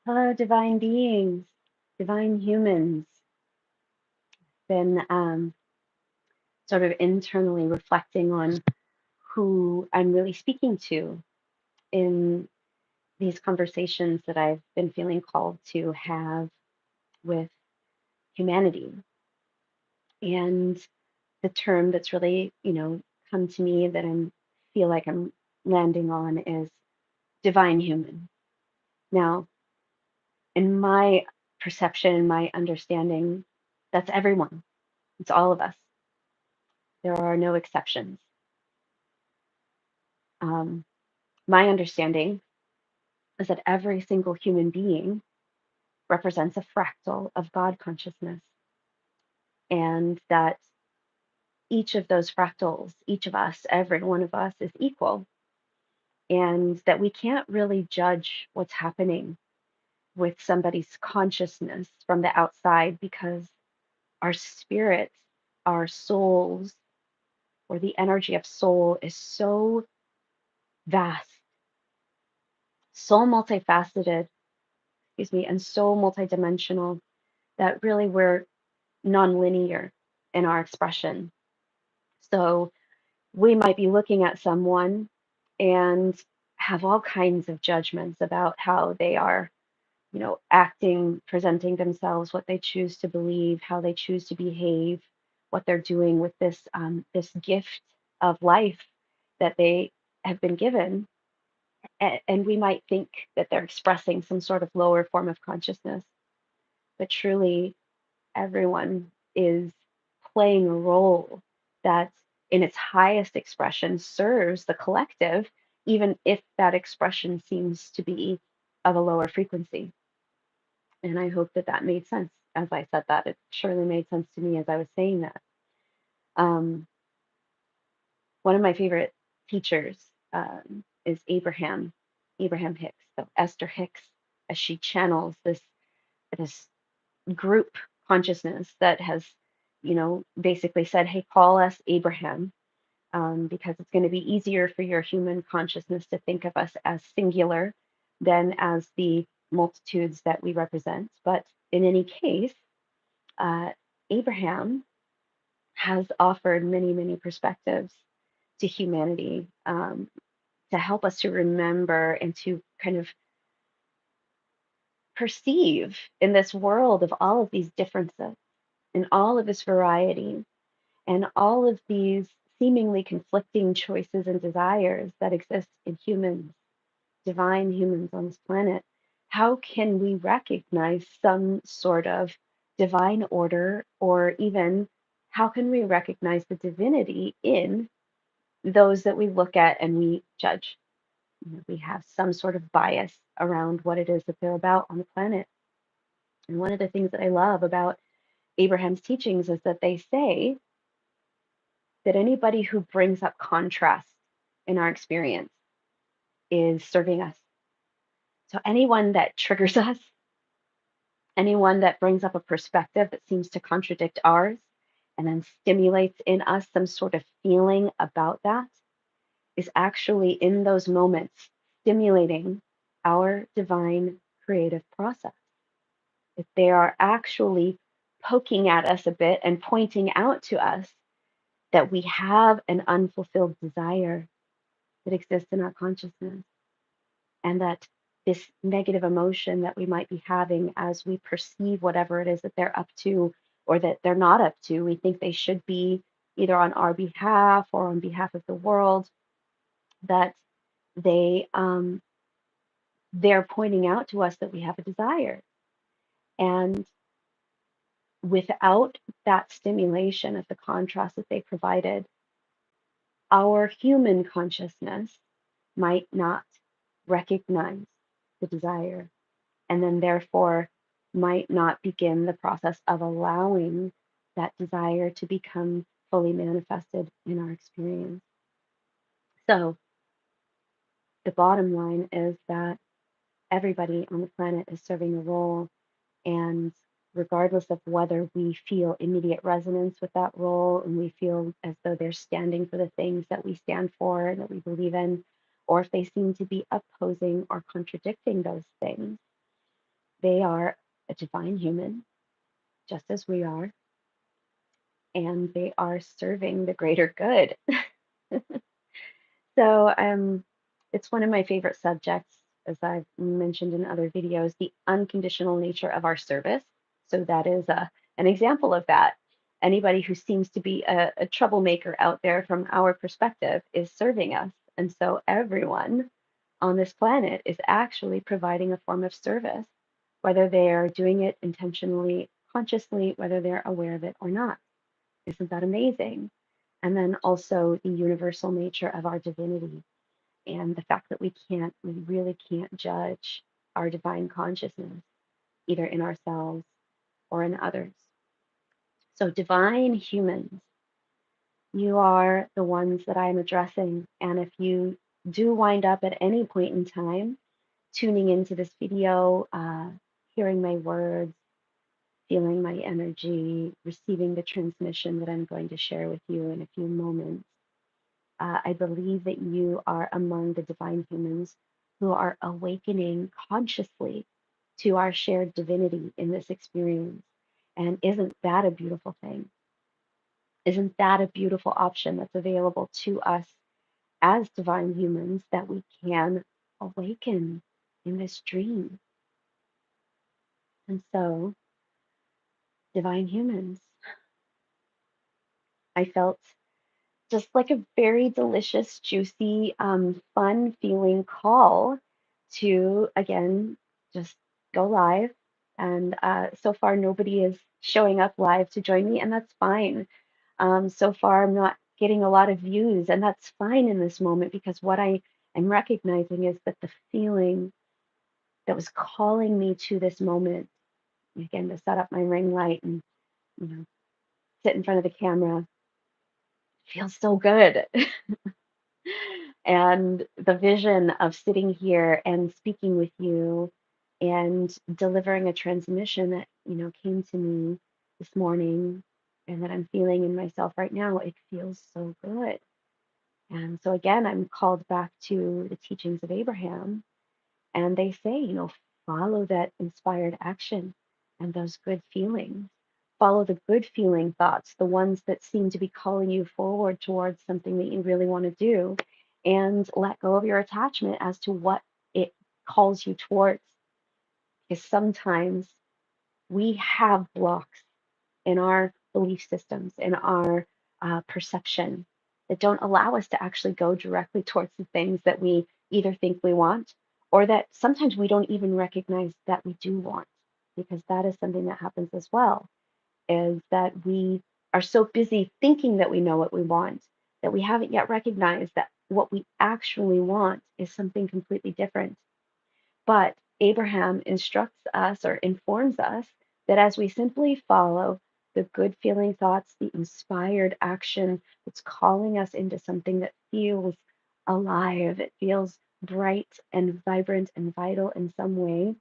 Hello, divine beings, divine humans. Been sort of internally reflecting on who I'm really speaking to in these conversations that I've been feeling called to have with humanity. And the term that's really, come to me that I feel like I'm landing on is divine human. Now, in my perception, my understanding, that's everyone. It's all of us. There are no exceptions. Um, my understanding is that every single human being represents a fractal of God consciousness, and that each of those fractals, each of us, every one of us is equal, and that we can't really judge what's happening with somebody's consciousness from the outside because our spirits, our souls, or the energy of soul is so vast, so multifaceted, excuse me, and so multidimensional that really we're nonlinear in our expression. So we might be looking at someone and have all kinds of judgments about how they are, acting, presenting themselves, what they choose to believe, how they choose to behave, what they're doing with this gift of life that they have been given. And we might think that they're expressing some sort of lower form of consciousness, but truly everyone is playing a role that, in its highest expression, serves the collective, even if that expression seems to be of a lower frequency. And I hope that that made sense as I said that. It surely made sense to me as I was saying that. Um, One of my favorite teachers is Abraham Hicks. So Esther Hicks, as she channels this group consciousness that has, basically said, hey, call us Abraham, because it's going to be easier for your human consciousness to think of us as singular than as the multitudes that we represent. But in any case, uh, Abraham has offered many, many perspectives to humanity, to help us to remember and to kind of perceive in this world of all of these differences and all of this variety and all of these seemingly conflicting choices and desires that exist in humans, divine humans on this planet. How can we recognize some sort of divine order, or even how can we recognize the divinity in those that we look at and we judge? We have some sort of bias around what it is that they're about on the planet. And one of the things that I love about Abraham's teachings is that they say that anybody who brings up contrast in our experience is serving us. So anyone that triggers us, anyone that brings up a perspective that seems to contradict ours, and then stimulates in us some sort of feeling about that, is actually in those moments stimulating our divine creative process. If they are actually poking at us a bit and pointing out to us that we have an unfulfilled desire that exists in our consciousness, and that this negative emotion that we might be having as we perceive whatever it is that they're up to or that they're not up to, we think they should be either on our behalf or on behalf of the world, that they they're pointing out to us that we have a desire. And without that stimulation of the contrast that they provided, our human consciousness might not recognize the desire, and then therefore might not begin the process of allowing that desire to become fully manifested in our experience. So the bottom line is that everybody on the planet is serving a role, and regardless of whether we feel immediate resonance with that role and we feel as though they're standing for the things that we stand for and that we believe in, or if they seem to be opposing or contradicting those things, They are a divine human, just as we are, and they are serving the greater good. So it's one of my favorite subjects, as I've mentioned in other videos, the unconditional nature of our service. So that is an example of that. Anybody who seems to be a troublemaker out there from our perspective is serving us. And so everyone on this planet is actually providing a form of service, whether they are doing it intentionally, consciously, whether they're aware of it or not. Isn't that amazing? And then also the universal nature of our divinity and the fact that we really can't judge our divine consciousness, either in ourselves or in others. So, divine humans, you are the ones that I'm addressing. And if you do wind up at any point in time tuning into this video, hearing my words, feeling my energy, receiving the transmission that I'm going to share with you in a few moments, I believe that you are among the divine humans who are awakening consciously to our shared divinity in this experience. And isn't that a beautiful thing? Isn't that a beautiful option that's available to us as divine humans, that we can awaken in this dream? And so, divine humans, I felt just like a very delicious, juicy, fun feeling call to, again, just go live. And so far, nobody is showing up live to join me, and that's fine. So far, I'm not getting a lot of views, and that's fine in this moment, because what I am recognizing is that the feeling that was calling me to this moment, again, to set up my ring light and, you know, sit in front of the camera, feels so good. And the vision of sitting here and speaking with you and delivering a transmission that, came to me this morning and that I'm feeling in myself right now, it feels so good. And so again, I'm called back to the teachings of Abraham, and they say, follow that inspired action and those good feelings. Follow the good feeling thoughts, the ones that seem to be calling you forward towards something that you really want to do, and let go of your attachment as to what it calls you towards. Because sometimes we have blocks in our belief systems, in our perception, that don't allow us to actually go directly towards the things that we either think we want, or that sometimes we don't even recognize that we do want, because that is something that happens as well, is that we are so busy thinking that we know what we want that we haven't yet recognized that what we actually want is something completely different. But Abraham instructs us or informs us that as we simply follow the good feeling thoughts, the inspired action that's calling us into something that feels alive, it feels bright and vibrant and vital in some way,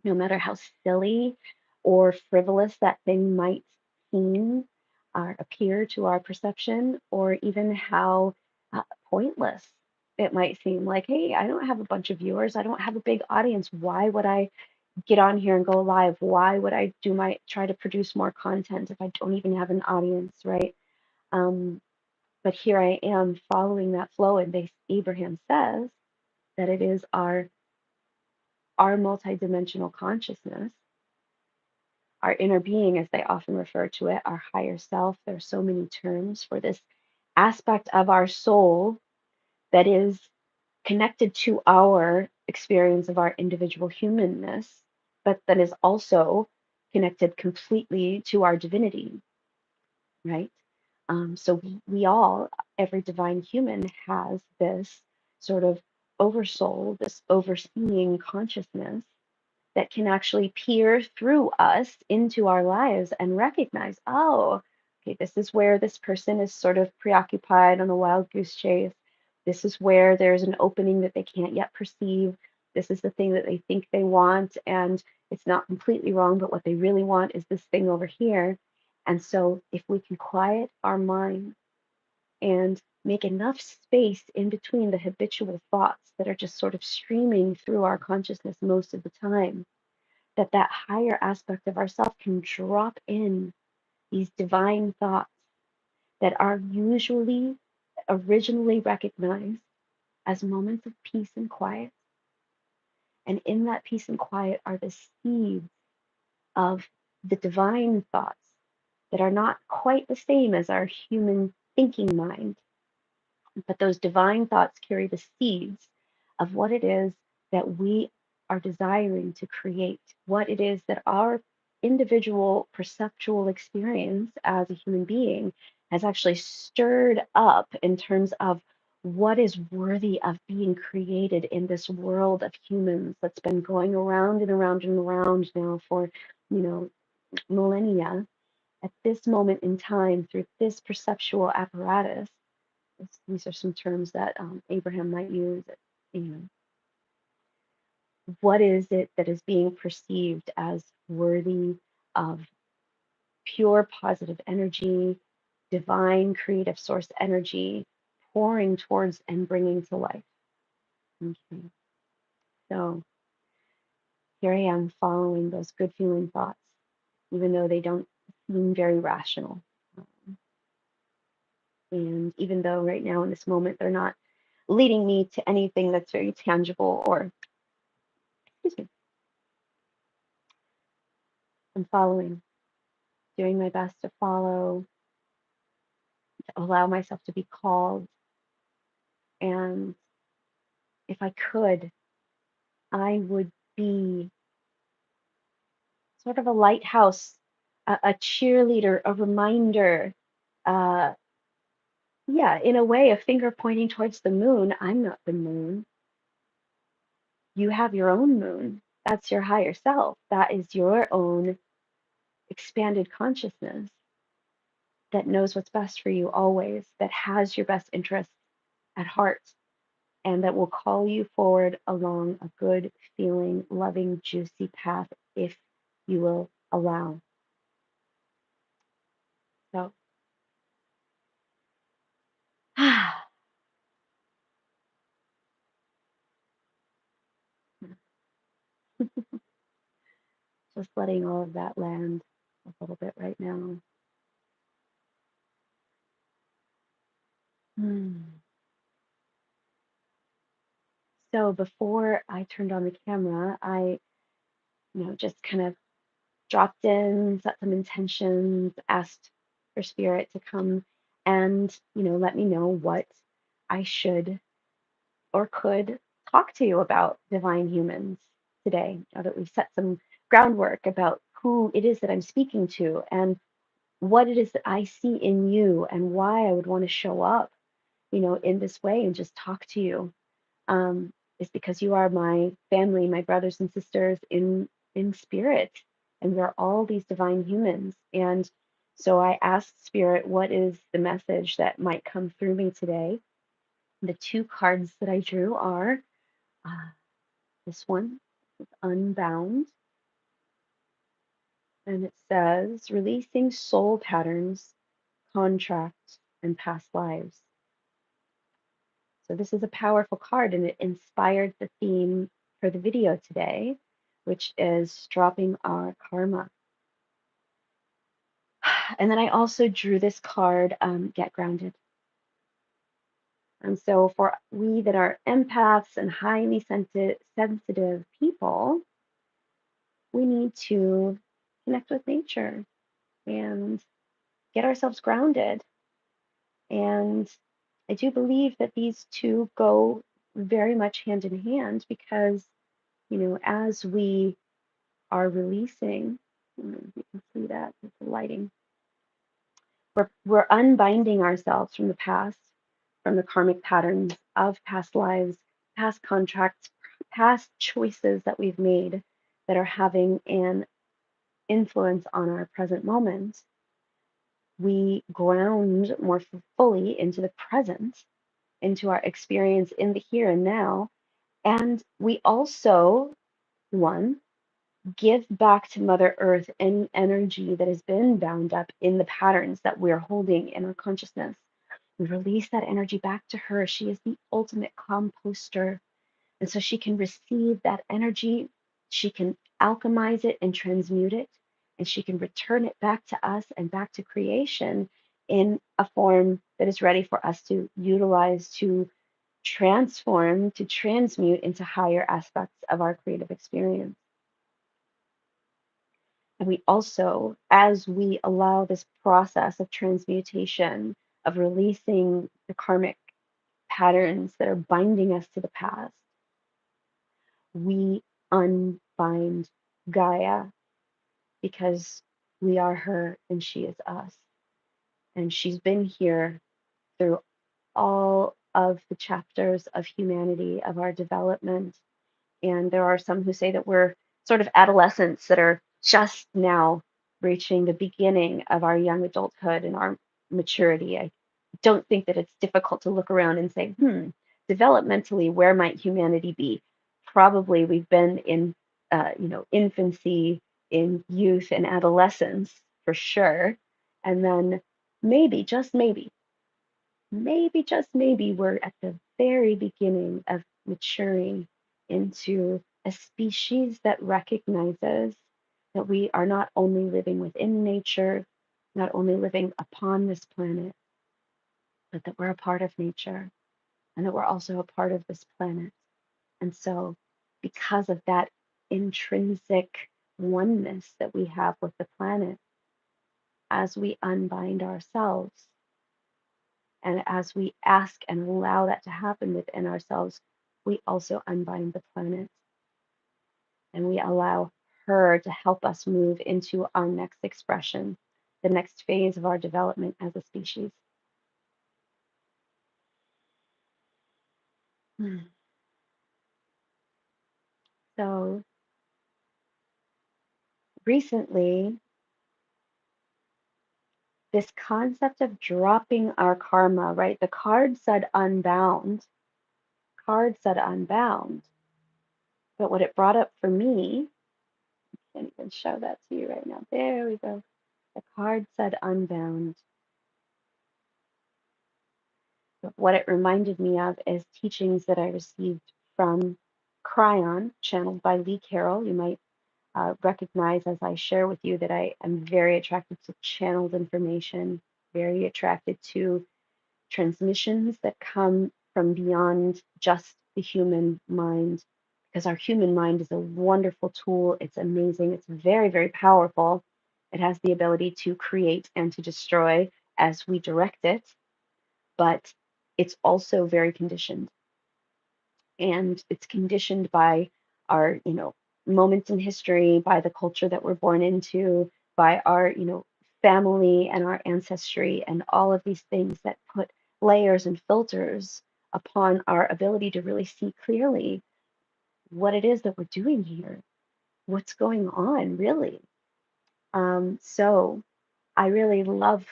no matter how silly or frivolous that thing might seem or appear to our perception, or even how pointless it might seem. Like, hey, I don't have a bunch of viewers, I don't have a big audience. Why would I get on here and go live? Why would I try to produce more content if I don't even have an audience, right? Um, but here I am following that flow, and Abraham says that it is our multidimensional consciousness, our inner being, as they often refer to it, our higher self. There's so many terms for this aspect of our soul that is connected to our experience of our individual humanness, but that is also connected completely to our divinity, right? So we all, every divine human has this sort of oversoul, this overseeing consciousness that can actually peer through us into our lives and recognize, oh, okay, this is where this person is sort of preoccupied on a wild goose chase. This is where there's an opening that they can't yet perceive. This is the thing that they think they want, and it's not completely wrong, but what they really want is this thing over here. And so, if we can quiet our mind and make enough space in between the habitual thoughts that are just sort of streaming through our consciousness most of the time, that higher aspect of ourself can drop in these divine thoughts that are usually originally recognized as moments of peace and quiet. And in that peace and quiet are the seeds of the divine thoughts that are not quite the same as our human thinking mind, but those divine thoughts carry the seeds of what it is that we are desiring to create, what it is that our individual perceptual experience as a human being has actually stirred up in terms of what is worthy of being created in this world of humans that's been going around and around and around now for, you know, millennia. At this moment in time, through this perceptual apparatus, these are some terms that Abraham might use. You know, what is it that is being perceived as worthy of pure positive energy, divine creative source energy, pouring towards and bringing to life? Okay. So here I am following those good feeling thoughts, even though they don't seem very rational. And even though right now in this moment they're not leading me to anything that's very tangible or, excuse me, I'm following, doing my best to follow, to allow myself to be called. And if I could, I would be sort of a lighthouse, a cheerleader, a reminder. Uh, yeah, in a way, a finger pointing towards the moon. I'm not the moon. You have your own moon. That's your higher self. That is your own expanded consciousness that knows what's best for you always, that has your best interests at heart, and that will call you forward along a good feeling, loving, juicy path if you will allow. So, just letting all of that land a little bit right now. Hmm. So before I turned on the camera, I, just kind of dropped in, set some intentions, asked for spirit to come and, let me know what I should or could talk to you about divine humans today, now that we've set some groundwork about who it is that I'm speaking to and what it is that I see in you and why I would want to show up, in this way and just talk to you. Um, is because you are my family, my brothers and sisters in spirit, and we're all these divine humans. And so I asked Spirit, what is the message that might come through me today? The two cards that I drew are uh, this one, Unbound, and it says releasing soul patterns, contracts, and past lives. So this is a powerful card, and it inspired the theme for the video today, which is dropping our karma. And then I also drew this card, Get Grounded. And so for we that are empaths and highly sensitive people, we need to connect with nature and get ourselves grounded. And I do believe that these two go very much hand in hand because, as we are releasing, you can see that with the lighting, we're unbinding ourselves from the past, from the karmic patterns of past lives, past contracts, past choices that we've made that are having an influence on our present moment. We ground more fully into the present, into our experience in the here and now. And we also, one, give back to Mother Earth any energy that has been bound up in the patterns that we're holding in our consciousness. We release that energy back to her. She is the ultimate composter. And so she can receive that energy. She can alchemize it and transmute it, and she can return it back to us and back to creation in a form that is ready for us to utilize, to transform, to transmute into higher aspects of our creative experience. And we also, as we allow this process of transmutation, of releasing the karmic patterns that are binding us to the past, we unbind Gaia, because we are her and she is us. And she's been here through all of the chapters of humanity, of our development. And there are some who say that we're sort of adolescents that are just now reaching the beginning of our young adulthood and our maturity. I don't think that it's difficult to look around and say, developmentally, where might humanity be? Probably we've been in, infancy, in youth and adolescence for sure. And then maybe, just maybe, just maybe, we're at the very beginning of maturing into a species that recognizes that we are not only living within nature, not only living upon this planet, but that we're a part of nature and that we're also a part of this planet. And so, because of that intrinsic oneness that we have with the planet, as we unbind ourselves, and as we ask and allow that to happen within ourselves, we also unbind the planet and we allow her to help us move into our next expression, the next phase of our development as a species. So recently, this concept of dropping our karma, right? The card said unbound, but what it brought up for me, I can't even show that to you right now. There we go. The card said unbound. But what it reminded me of is teachings that I received from Cryon, channeled by Lee Carroll. You might recognize as I share with you that I am very attracted to channeled information, very attracted to transmissions that come from beyond just the human mind, because our human mind is a wonderful tool. It's amazing. It's very, very powerful. It has the ability to create and to destroy as we direct it, but it's also very conditioned. And it's conditioned by our, moments in history, by the culture that we're born into, by our, family and our ancestry, and all of these things that put layers and filters upon our ability to really see clearly what it is that we're doing here, what's going on, really. So I really love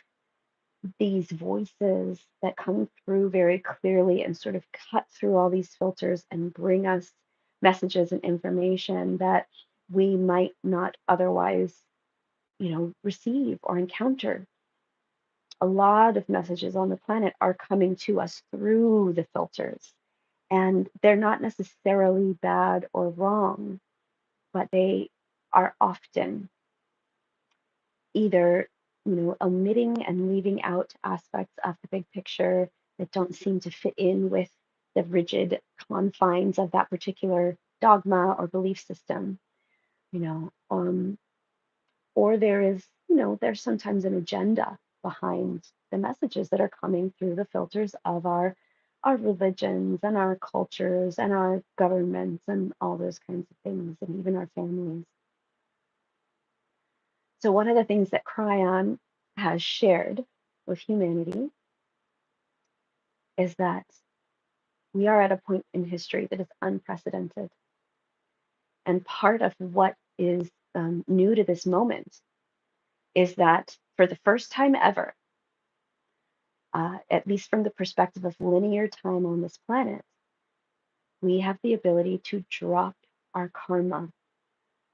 these voices that come through very clearly and sort of cut through all these filters and bring us messages and information that we might not otherwise, receive or encounter. A lot of messages on the planet are coming to us through the filters, and they're not necessarily bad or wrong, but they are often either, omitting and leaving out aspects of the big picture that don't seem to fit in with the rigid confines of that particular dogma or belief system, you know, um, or there's sometimes an agenda behind the messages that are coming through the filters of our religions and our cultures and our governments and all those kinds of things, and even our families. So one of the things that Cryon has shared with humanity is that we are at a point in history that is unprecedented. And part of what is new to this moment is that for the first time ever, at least from the perspective of linear time on this planet, we have the ability to drop our karma.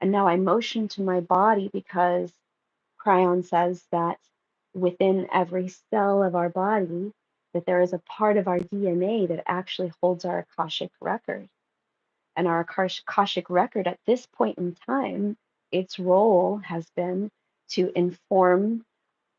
And now I motion to my body because Cryon says that within every cell of our body, that there is a part of our DNA that actually holds our Akashic record. and our Akashic record at this point in time, its role has been to inform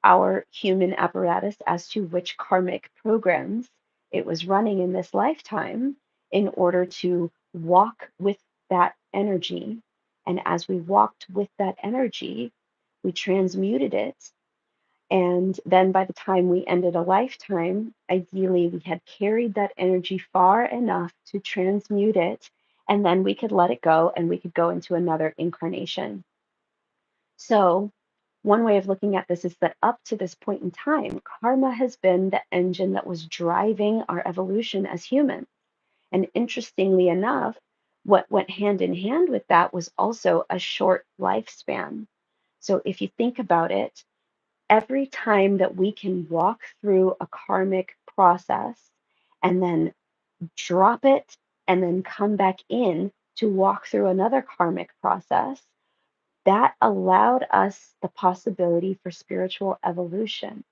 our human apparatus as to which karmic programs it was running in this lifetime in order to walk with that energy. And as we walked with that energy, we transmuted it. And then by the time we ended a lifetime, ideally we had carried that energy far enough to transmute it, and then we could let it go and we could go into another incarnation. So, one way of looking at this is that up to this point in time, karma has been the engine that was driving our evolution as humans. And interestingly enough, what went hand in hand with that was also a short lifespan. So, if you think about it, every time that we can walk through a karmic process and then drop it and then come back in to walk through another karmic process, that allowed us the possibility for spiritual evolution.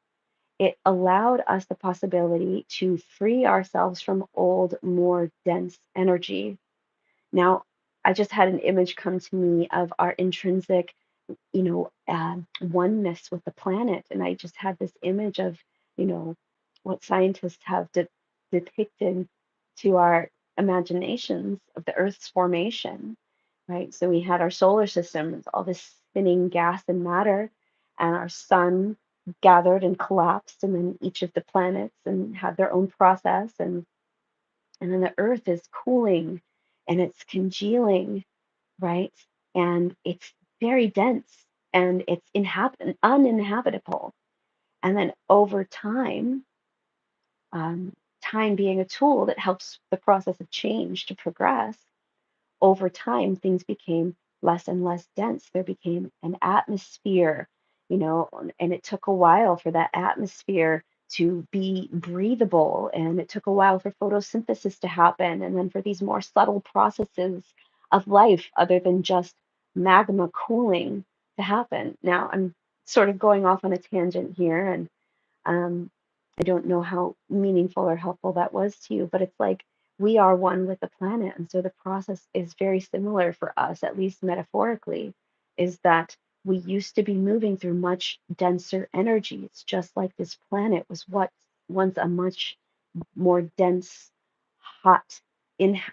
It allowed us the possibility to free ourselves from old, more dense energy. Now, I just had an image come to me of our intrinsic, oneness with the planet. And I just had this image of, you know, what scientists have depicted to our imaginations of the Earth's formation, right? So we had our solar system, it's all this spinning gas and matter, and our sun gathered and collapsed, and then each of the planets and had their own process, and then the Earth is cooling and it's congealing, right? And it's very dense and it's uninhabitable. And then over time, time being a tool that helps the process of change to progress, over time, things became less and less dense. There became an atmosphere, and it took a while for that atmosphere to be breathable. And it took a while for photosynthesis to happen. And then for these more subtle processes of life, other than just magma cooling, to happen. Now, I'm sort of going off on a tangent here, and um, I don't know how meaningful or helpful that was to you, but it's like we are one with the planet. And so the process is very similar for us, at least metaphorically, is that we used to be moving through much denser energies, just like this planet was what once a much more dense, hot,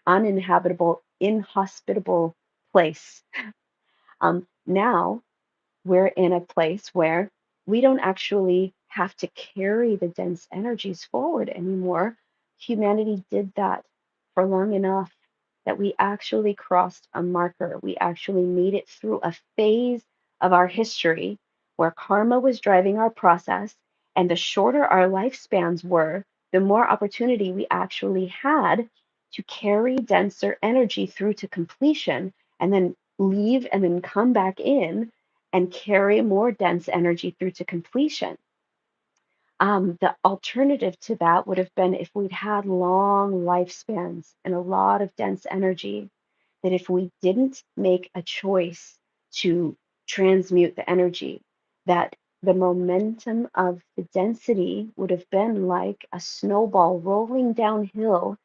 uninhabitable, inhospitable place. Now we're in a place where we don't actually have to carry the dense energies forward anymore. Humanity did that for long enough that we actually crossed a marker. We actually made it through a phase of our history where karma was driving our process, and the shorter our lifespans were, the more opportunity we actually had to carry denser energy through to completion and then leave and then come back in and carry more dense energy through to completion. The alternative to that would have been if we'd had long lifespans and a lot of dense energy, that if we didn't make a choice to transmute the energy, that the momentum of the density would have been like a snowball rolling downhill,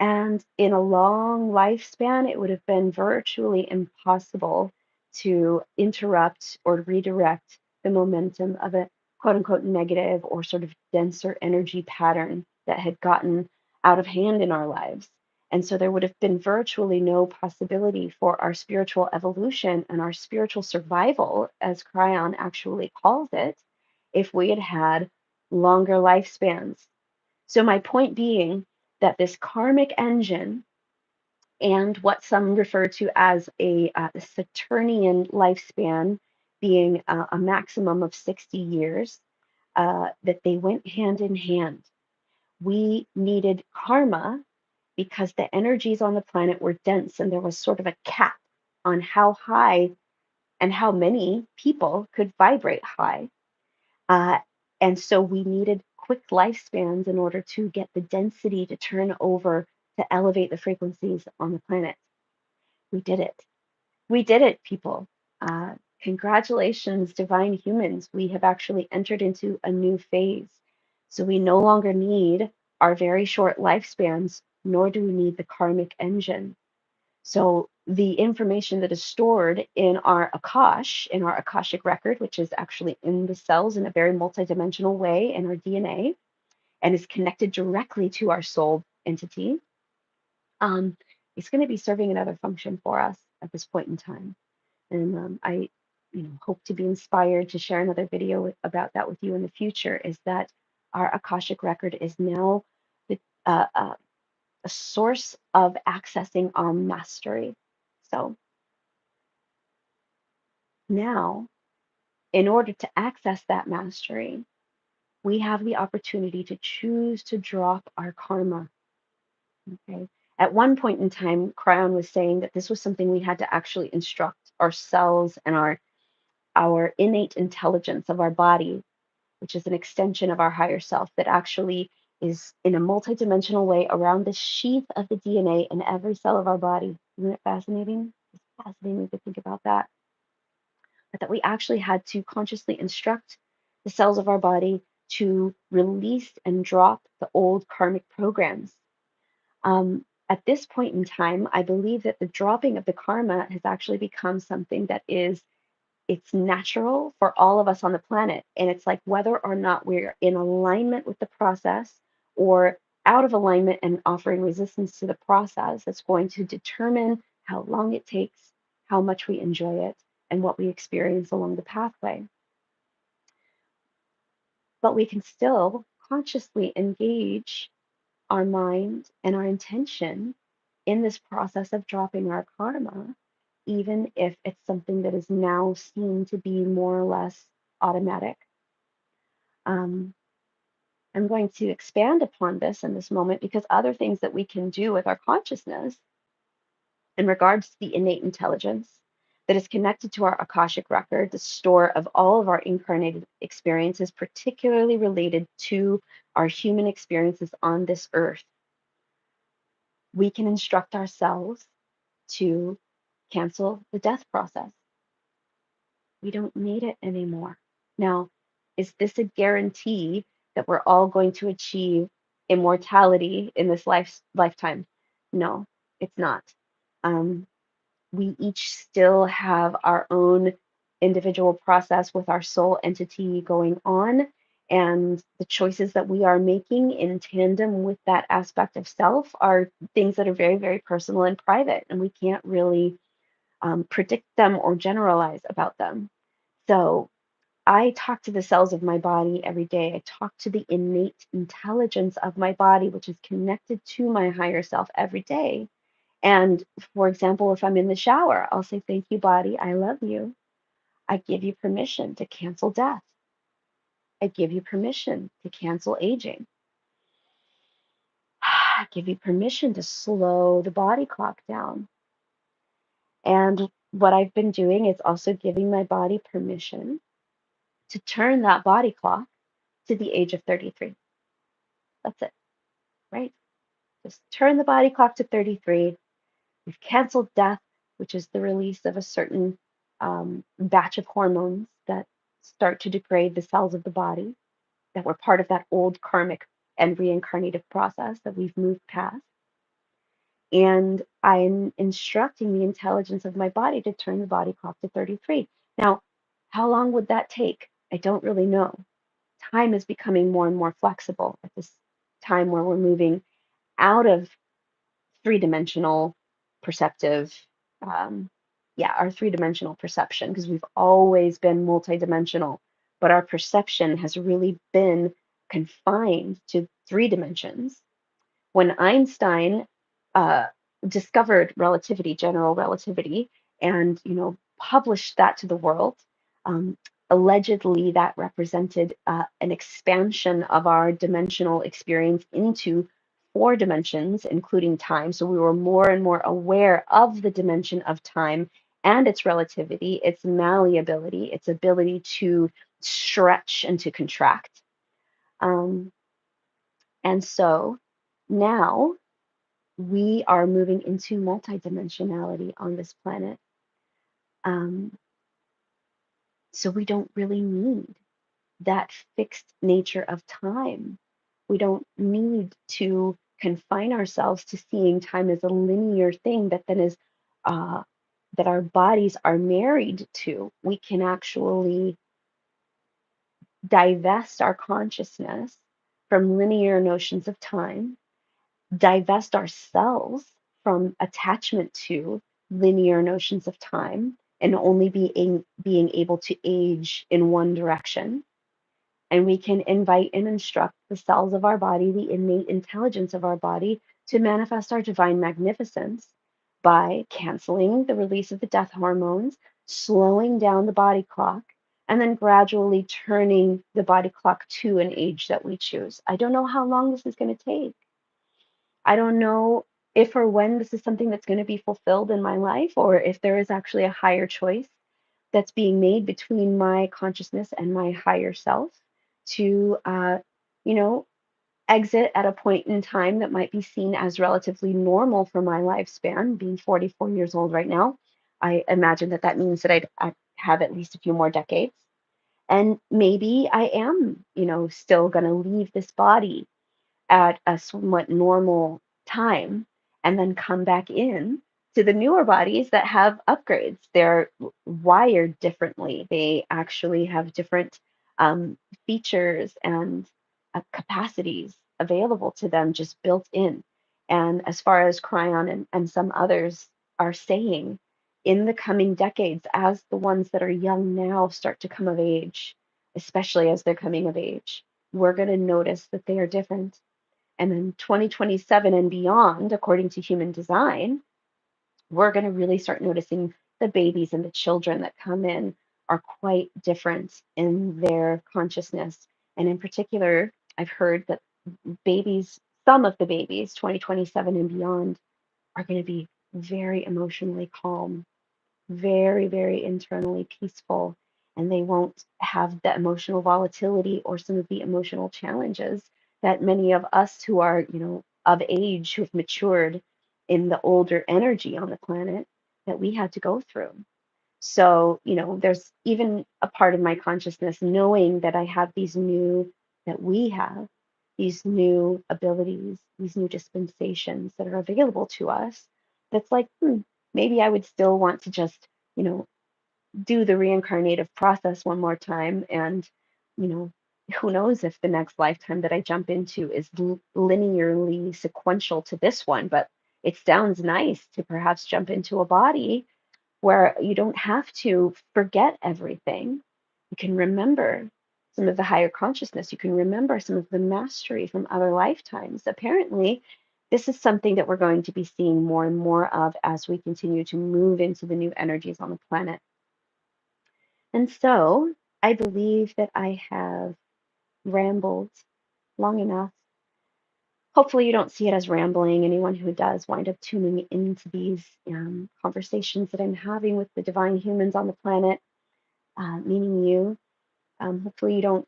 and in a long lifespan, it would have been virtually impossible to interrupt or redirect the momentum of a quote unquote negative or sort of denser energy pattern that had gotten out of hand in our lives. And so there would have been virtually no possibility for our spiritual evolution and our spiritual survival, as Cryon actually calls it, if we had had longer lifespans. So, my point being that this karmic engine and what some refer to as a Saturnian lifespan, being a maximum of 60 years, that they went hand in hand. We needed karma because the energies on the planet were dense and there was sort of a cap on how high and how many people could vibrate high. Uh, and so we needed quick lifespans in order to get the density to turn over to elevate the frequencies on the planet. We did it. We did it, people. Uh, Congratulations, divine humans. We have actually entered into a new phase. So we no longer need our very short lifespans, nor do we need the karmic engine. So the information that is stored in our Akash, in our Akashic record, which is actually in the cells in a very multidimensional way in our DNA, and is connected directly to our soul entity, um, is going to be serving another function for us at this point in time. And I, hope to be inspired to share another video about that with you in the future. Is that our Akashic record is now the, a source of accessing our mastery. So now, in order to access that mastery, we have the opportunity to choose to drop our karma. Okay. At one point in time, Cryon was saying that this was something we had to actually instruct ourselves and our innate intelligence of our body, which is an extension of our higher self that actually is in a multidimensional way around the sheath of the DNA in every cell of our body. Isn't it fascinating? It's fascinating to think about that. But that we actually had to consciously instruct the cells of our body to release and drop the old karmic programs. At this point in time, I believe that the dropping of the karma has actually become something that is it's natural for all of us on the planet. And it's like whether or not we're in alignment with the process or out of alignment and offering resistance to the process that's going to determine how long it takes, how much we enjoy it, and what we experience along the pathway. But we can still consciously engage our mind and our intention in this process of dropping our karma, even if it's something that is now seen to be more or less automatic. Um, I'm going to expand upon this in this moment because other things that we can do with our consciousness in regards to the innate intelligence that is connected to our Akashic record, the store of all of our incarnated experiences, particularly related to our human experiences on this earth. We can instruct ourselves to cancel the death process. We don't need it anymore. Now, is this a guarantee that we're all going to achieve immortality in this lifetime? No, it's not. Um, we each still have our own individual process with our soul entity going on, and the choices that we are making in tandem with that aspect of self are things that are very, very personal and private, and we can't really predict them or generalize about them. So I talk to the cells of my body every day. I talk to the innate intelligence of my body, which is connected to my higher self every day. And for example, if I'm in the shower, I'll say, "Thank you, body. I love you. I give you permission to cancel death. I give you permission to cancel aging. I give you permission to slow the body clock down." And what I've been doing is also giving my body permission to turn that body clock to the age of 33. That's it, right? Just turn the body clock to 33. We've canceled death, which is the release of a certain batch of hormones that start to degrade the cells of the body that were part of that old karmic and reincarnative process that we've moved past. And I'm instructing the intelligence of my body to turn the body clock to 33. Now, how long would that take? I don't really know. Time is becoming more and more flexible at this time where we're moving out of three-dimensional perceptive, um, yeah, our three-dimensional perception, because we've always been multidimensional, but our perception has really been confined to three dimensions. When Einstein uh, discovered relativity, general relativity, and published that to the world, um, allegedly that represented an expansion of our dimensional experience into four dimensions, including time. So we were more and more aware of the dimension of time and its relativity, its malleability, its ability to stretch and to contract. Um, and so now we are moving into multidimensionality on this planet. Um, so we don't really need that fixed nature of time. We don't need to confine ourselves to seeing time as a linear thing that then is uh, that our bodies are married to, we can actually divest our consciousness from linear notions of time, divest ourselves from attachment to linear notions of time, and only being able to age in one direction. And we can invite and instruct the cells of our body, the innate intelligence of our body, to manifest our divine magnificence by canceling the release of the death hormones, slowing down the body clock, and then gradually turning the body clock to an age that we choose. I don't know how long this is going to take. I don't know if or when this is something that's going to be fulfilled in my life, or if there is actually a higher choice that's being made between my consciousness and my higher self to, you know, exit at a point in time that might be seen as relatively normal for my lifespan, being 44 years old right now. I imagine that that means that I have at least a few more decades. And maybe I am, still going to leave this body at a somewhat normal time and then come back in to the newer bodies that have upgrades. They're wired differently. They actually have different um, features and capacities available to them just built in. And as far as Cryon and some others are saying, in the coming decades, as the ones that are young now start to come of age, especially as they're coming of age, we're going to notice that they are different. And then 2027 and beyond, according to human design, we're going to really start noticing the babies and the children that come in are quite different in their consciousness. And in particular, I've heard that babies, some of the babies, 2027 and beyond, are going to be very emotionally calm, very, very internally peaceful, and they won't have the emotional volatility or some of the emotional challenges that many of us who are, of age, who've matured in the older energy on the planet, that we had to go through. So, there's even a part of my consciousness knowing that I have that we have these new abilities, these new dispensations that are available to us. That's like, maybe I would still want to just, you know, do the reincarnative process one more time. And, you know, who knows if the next lifetime that I jump into is linearly sequential to this one, but it sounds nice to perhaps jump into a body where you don't have to forget everything. You can remember some of the higher consciousness. You can remember some of the mastery from other lifetimes. Apparently, this is something that we're going to be seeing more and more of as we continue to move into the new energies on the planet. And so I believe that I have rambled long enough. Hopefully, you don't see it as rambling. Anyone who does wind up tuning into these conversations that I'm having with the divine humans on the planet, meaning you, hopefully, you don't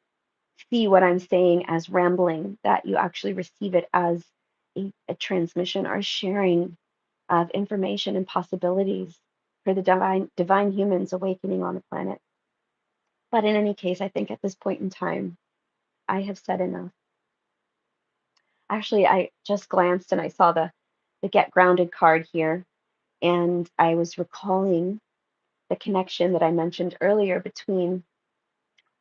see what I'm saying as rambling, that you actually receive it as a transmission or a sharing of information and possibilities for the divine humans awakening on the planet. But in any case, I think at this point in time, I have said enough. Actually, I just glanced and I saw the Get Grounded card here, and I was recalling the connection that I mentioned earlier between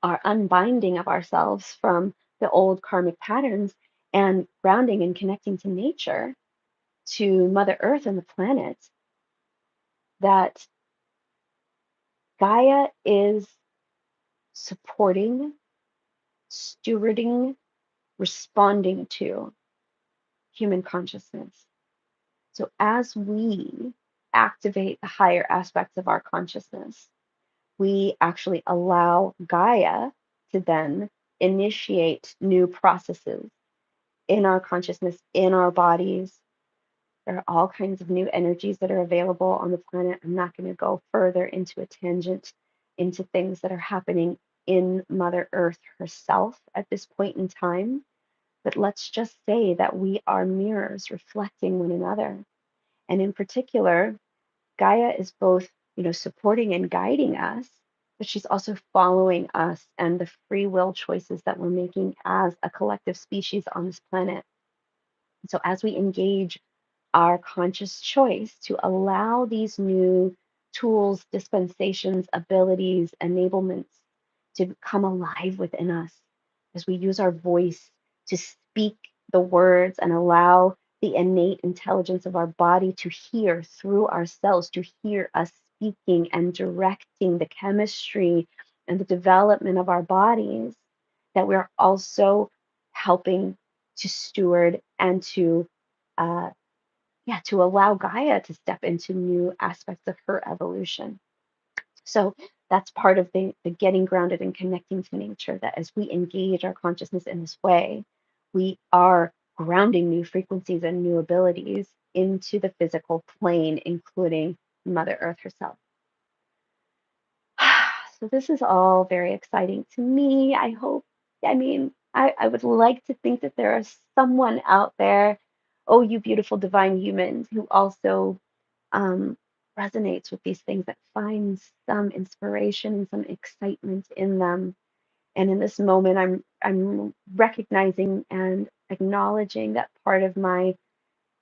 our unbinding of ourselves from the old karmic patterns and grounding and connecting to nature, to Mother Earth and the planet, that Gaia is supporting, stewarding, responding to human consciousness. So as we activate the higher aspects of our consciousness, we actually allow Gaia to then initiate new processes in our consciousness, in our bodies. There are all kinds of new energies that are available on the planet. I'm not going to go further into a tangent into things that are happening in Mother Earth herself at this point in time. But let's just say that we are mirrors reflecting one another. And in particular, Gaia is both, supporting and guiding us, but she's also following us and the free will choices that we're making as a collective species on this planet. So as we engage our conscious choice to allow these new tools, dispensations, abilities, enablements to come alive within us as we use our voice to speak the words and allow the innate intelligence of our body to hear through ourselves, to hear us speaking and directing the chemistry and the development of our bodies, that we're also helping to steward and to uh, to allow Gaia to step into new aspects of her evolution. So that's part of the getting grounded and connecting to nature, that as we engage our consciousness in this way, we are grounding new frequencies and new abilities into the physical plane, including Mother Earth herself. So this is all very exciting to me. I hope, I mean, I would like to think that there is someone out there, oh, you beautiful divine humans, who also um, resonates with these things, that finds some inspiration and some excitement in them. And in this moment, I'm recognizing and acknowledging that part of my,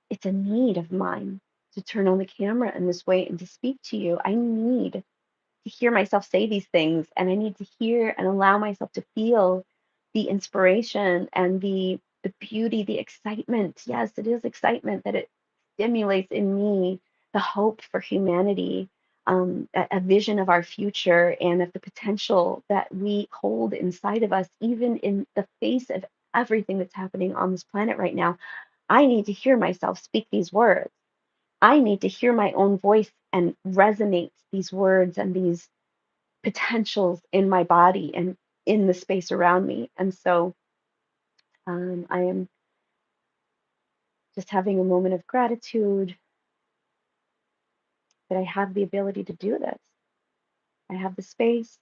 it's a need of mine to turn on the camera in this way and to speak to you. I need to hear myself say these things, and I need to hear and allow myself to feel the inspiration and the beauty, the excitement. Yes, it is excitement that it stimulates in me, the hope for humanity, a vision of our future and of the potential that we hold inside of us, even in the face of everything that's happening on this planet right now. I need to hear myself speak these words. I need to hear my own voice and resonate these words and these potentials in my body and in the space around me. And so I am just having a moment of gratitude that I have the ability to do this. I have the space,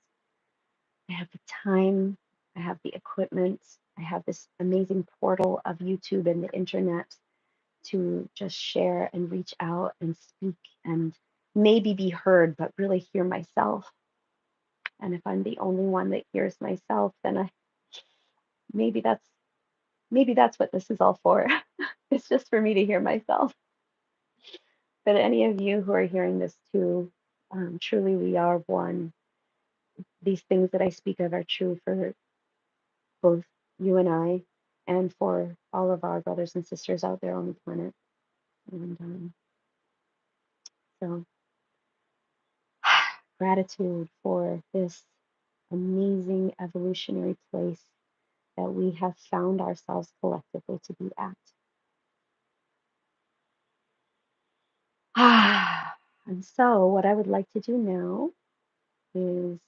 I have the time, I have the equipment, I have this amazing portal of YouTube and the internet to just share and reach out and speak and maybe be heard, but really hear myself. And if I'm the only one that hears myself, then maybe that's maybe that's what this is all for. It's just for me to hear myself. But any of you who are hearing this too, truly we are one. These things that I speak of are true for both you and I, and for all of our brothers and sisters out there on the planet. And so, gratitude for this amazing evolutionary place that we have found ourselves collectively to be at. And so, what I would like to do now is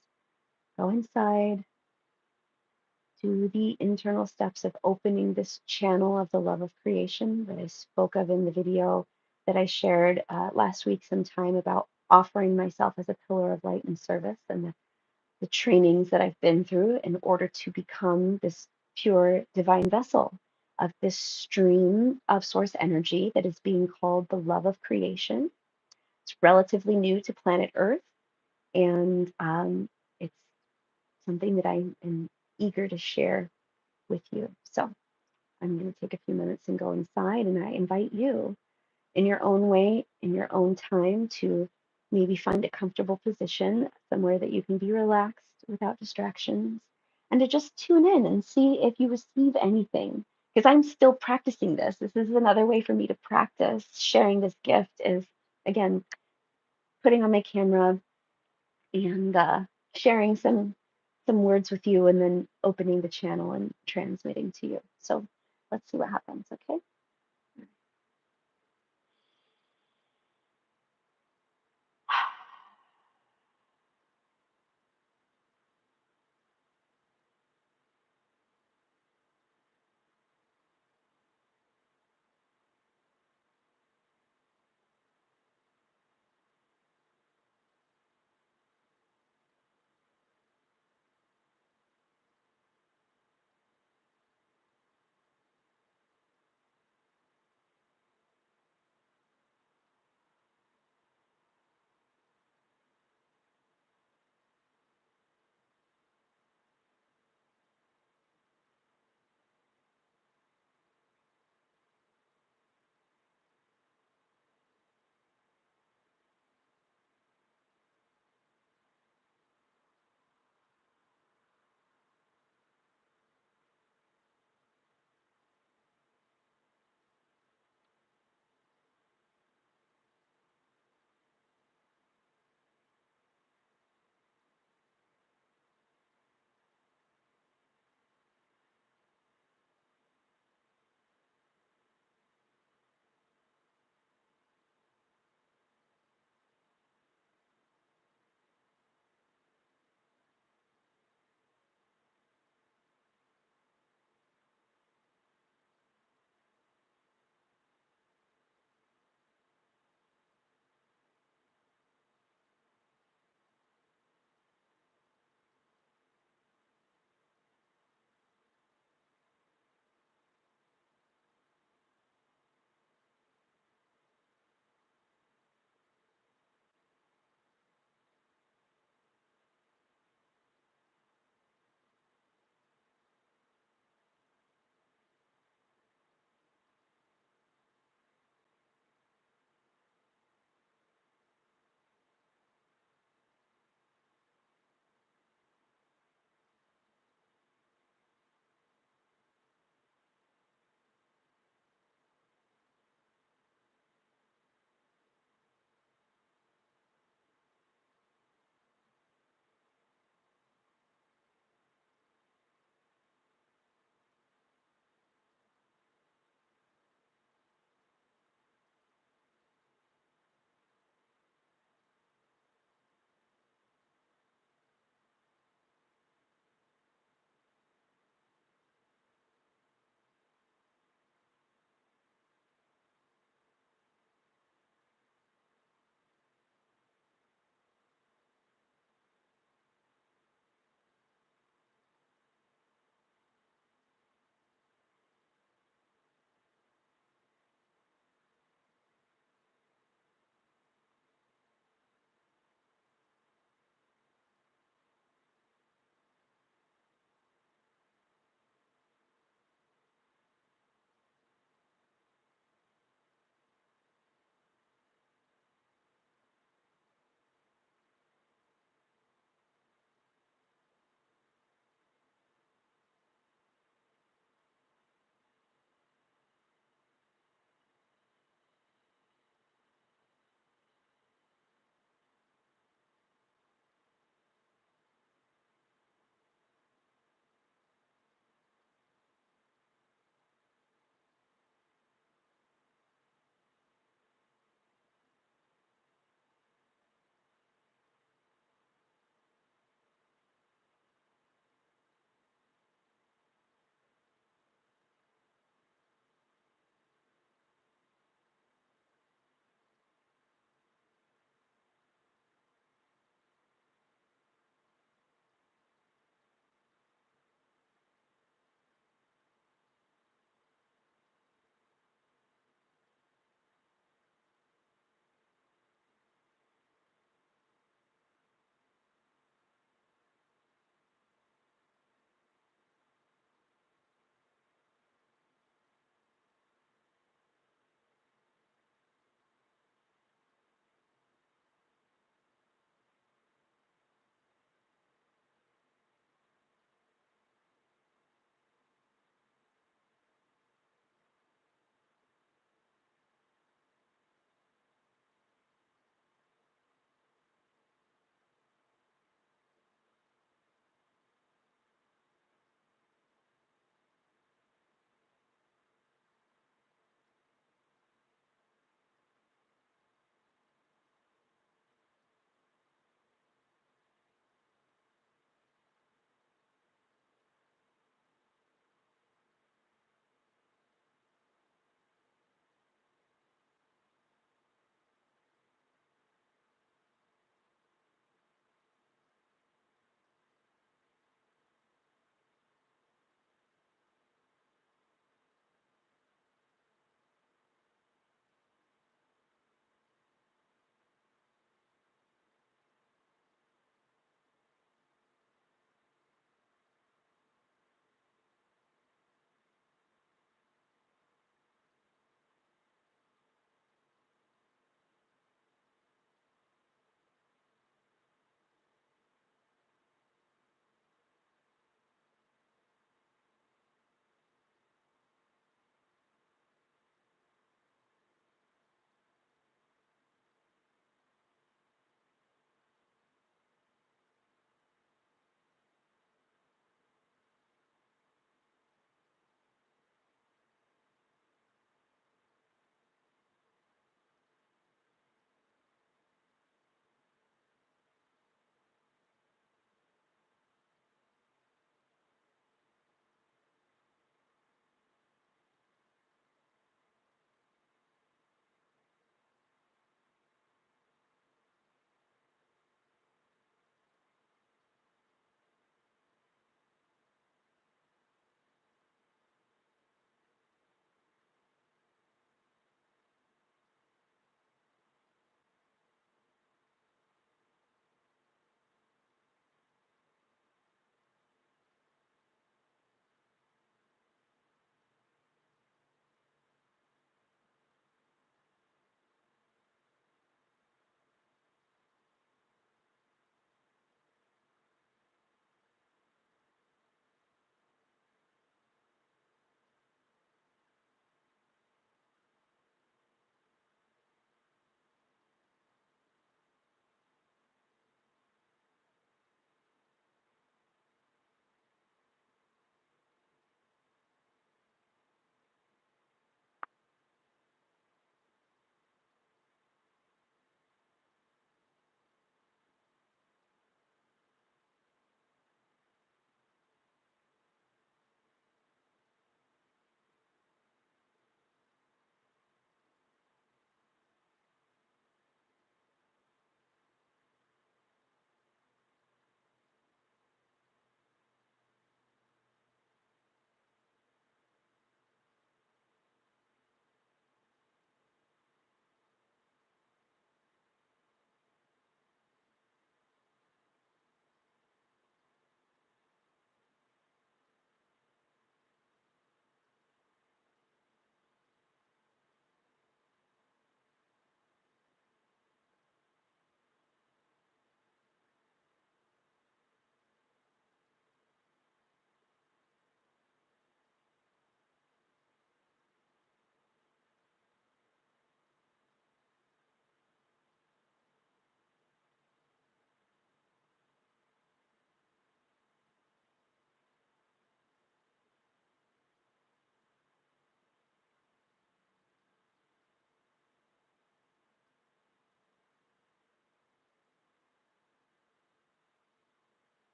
go inside, do the internal steps of opening this channel of the love of creation that I spoke of in the video that I shared last week sometime, about offering myself as a pillar of light and service, and the trainings that I've been through in order to become this pure divine vessel of this stream of source energy that is being called the love of creation. It's relatively new to planet Earth, and it's something that I am eager to share with you. So I'm going to take a few minutes and go inside, and I invite you in your own way, in your own time, to maybe find a comfortable position somewhere that you can be relaxed without distractions, and to just tune in and see if you receive anything. Because I'm still practicing this. This is another way for me to practice sharing this gift, is again putting on my camera and sharing some words with you, and then opening the channel and transmitting to you. So let's see what happens, okay?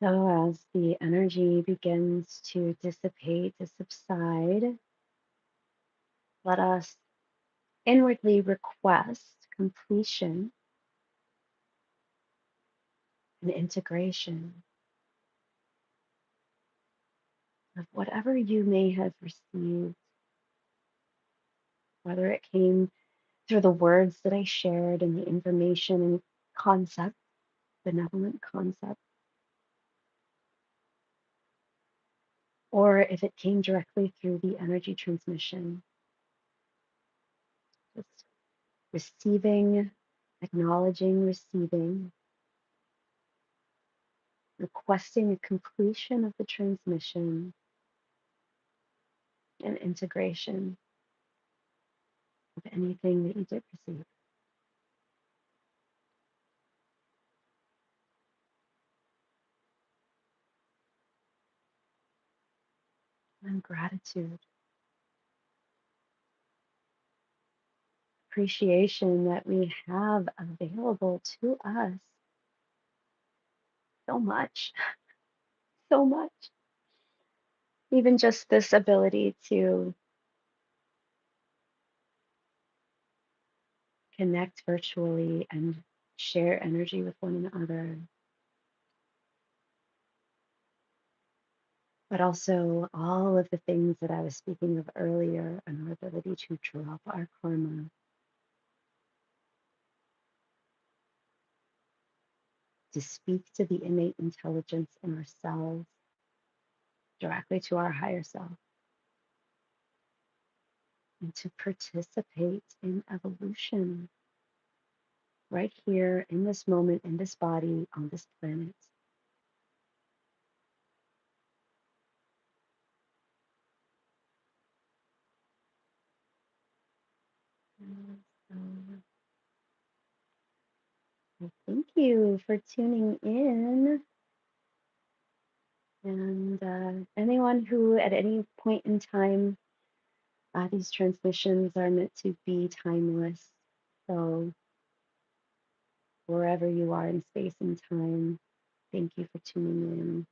So, as the energy begins to dissipate, to subside, let us inwardly request completion and integration of whatever you may have received, whether it came through the words that I shared and the information and concept, benevolent concept, or if it came directly through the energy transmission, just receiving, acknowledging, receiving, requesting a completion of the transmission and integration of anything that you did receive. And gratitude, appreciation that we have available to us so much, so much. Even just this ability to connect virtually and share energy with one another, but also all of the things that I was speaking of earlier, and our ability to drop our karma, to speak to the innate intelligence in ourselves, directly to our higher self, and to participate in evolution right here in this moment, in this body, on this planet. And so, well, thank you for tuning in. And anyone who, at any point in time, these transmissions are meant to be timeless. So, wherever you are in space and time, thank you for tuning in.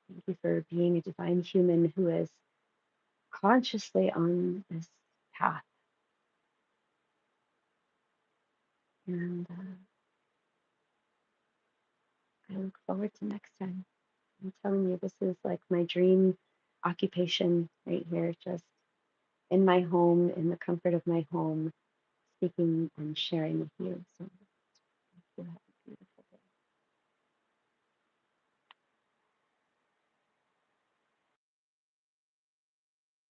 Thank you for being a divine human who is consciously on this path. And I look forward to next time. I'm telling you, this is like my dream occupation right here, just in my home, in the comfort of my home, speaking and sharing with you. So